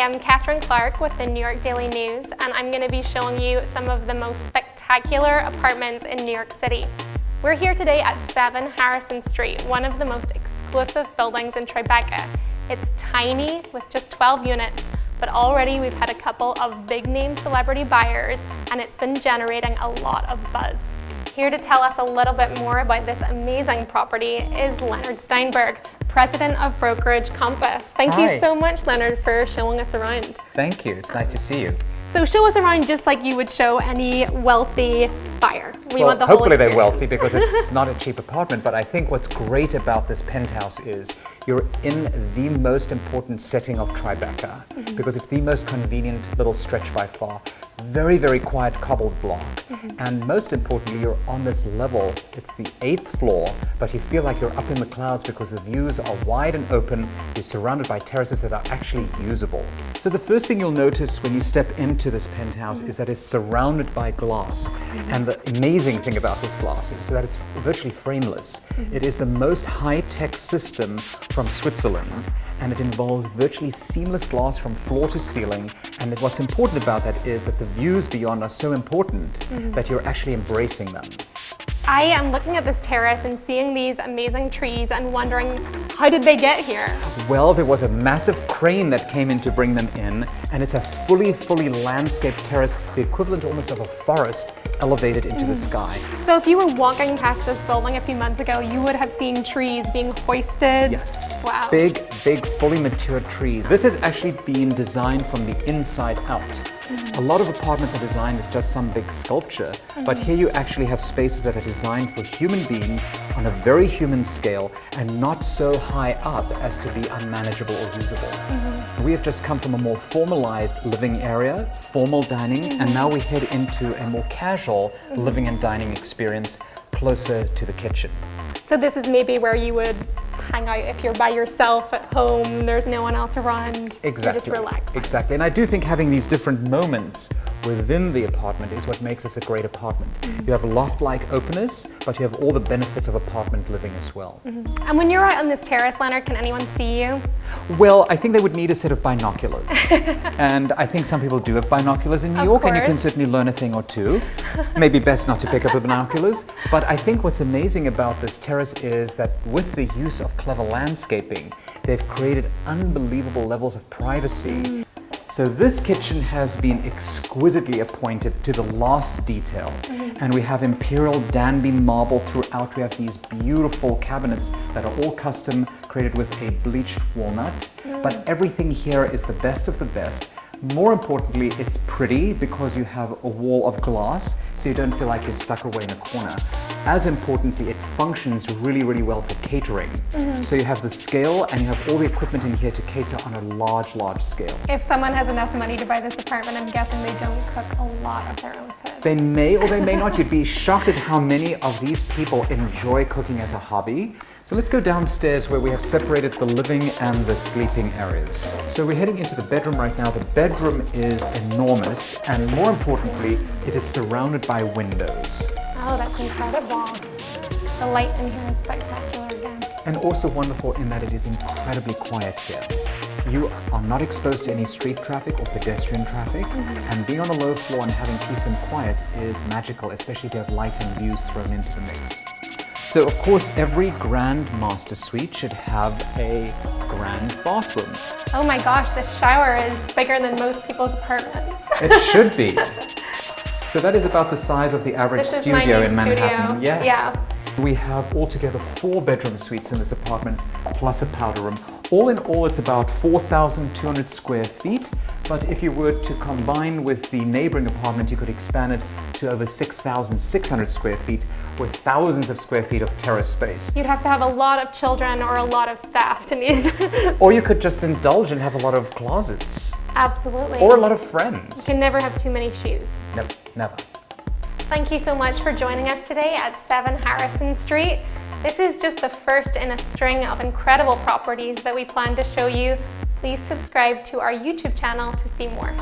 am Katherine Clarke with the New York Daily News, and I'm going to be showing you some of the most spectacular apartments in New York City. We're here today at 7 Harrison Street, one of the most exclusive buildings in Tribeca. It's tiny with just 12 units, but already we've had a couple of big-name celebrity buyers, and it's been generating a lot of buzz. Here to tell us a little bit more about this amazing property is Leonard Steinberg, President of Brokerage Compass. Thank you so much, Leonard, for showing us around. Thank you. It's nice to see you. So show us around just like you would show any wealthy buyer. We want the hopefully whole they're wealthy because it's not a cheap apartment, but I think what's great about this penthouse is you're in the most important setting of Tribeca because it's the most convenient little stretch by far. Very, very quiet cobbled block. And most importantly, you're on this level. It's the 8th floor, but you feel like you're up in the clouds because the views are wide and open. You're surrounded by terraces that are actually usable. So the first thing you'll notice when you step into this penthouse is that it's surrounded by glass. And the amazing thing about this glass is that it's virtually frameless. It is the most high-tech system from Switzerland, and it involves virtually seamless glass from floor to ceiling. And what's important about that is that the views beyond are so important that you're actually embracing them. I am looking at this terrace and seeing these amazing trees and wondering, how did they get here? Well, there was a massive crane that came in to bring them in, and it's a fully landscaped terrace, the equivalent almost of a forest elevated into the sky. So if you were walking past this building a few months ago, you would have seen trees being hoisted. Yes. Wow. Big, fully mature trees. This has actually been designed from the inside out. A lot of apartments are designed as just some big sculpture, but here you actually have spaces that are designed for human beings on a very human scale and not so high up as to be unmanageable or usable. We have just come from a more formalized living area, formal dining, and now we head into a more casual living and dining experience closer to the kitchen. So this is maybe where you would hang out if you're by yourself at home, there's no one else around. Exactly. You're just relaxing. Exactly. And I do think having these different moments within the apartment is what makes this a great apartment. You have loft-like openness, but you have all the benefits of apartment living as well. And when you're out on this terrace, Leonard, can anyone see you? Well, I think they would need a set of binoculars. And I think some people do have binoculars in New York, and you can certainly learn a thing or two. Maybe best not to pick up the binoculars. But I think what's amazing about this terrace is that with the use of clever landscaping, they've created unbelievable levels of privacy. So this kitchen has been exquisitely appointed to the last detail. And we have imperial Danby marble throughout. We have these beautiful cabinets that are all custom, created with a bleached walnut. But everything here is the best of the best. More importantly, it's pretty because you have a wall of glass, so you don't feel like you're stuck away in a corner. As importantly, it functions really well for catering. So you have the scale and you have all the equipment in here to cater on a large scale. If someone has enough money to buy this apartment, I'm guessing they don't cook a lot of their own food. They may or they may not. You'd be shocked at how many of these people enjoy cooking as a hobby. So let's go downstairs where we have separated the living and the sleeping areas. So we're heading into the bedroom right now. The bedroom is enormous, and more importantly, it is surrounded by windows. Oh, that's incredible. The light in here is spectacular again. And also wonderful in that it is incredibly quiet here. You are not exposed to any street traffic or pedestrian traffic, and being on a low floor and having peace and quiet is magical, especially if you have light and views thrown into the mix. So of course, every grand master suite should have a grand bathroom. Oh my gosh, this shower is bigger than most people's apartments. It should be. So that is about the size of the average studio in Manhattan. Yes. Yeah. We have altogether 4 bedroom suites in this apartment, plus a powder room. All in all, it's about 4,200 square feet. But if you were to combine with the neighboring apartment, you could expand it to over 6,600 square feet with thousands of square feet of terrace space. You'd have to have a lot of children or a lot of staff to meet. Or you could just indulge and have a lot of closets. Absolutely. Or a lot of friends. You can never have too many shoes. Nope, never. Thank you so much for joining us today at 7 Harrison Street. This is just the first in a string of incredible properties that we plan to show you. Please subscribe to our YouTube channel to see more.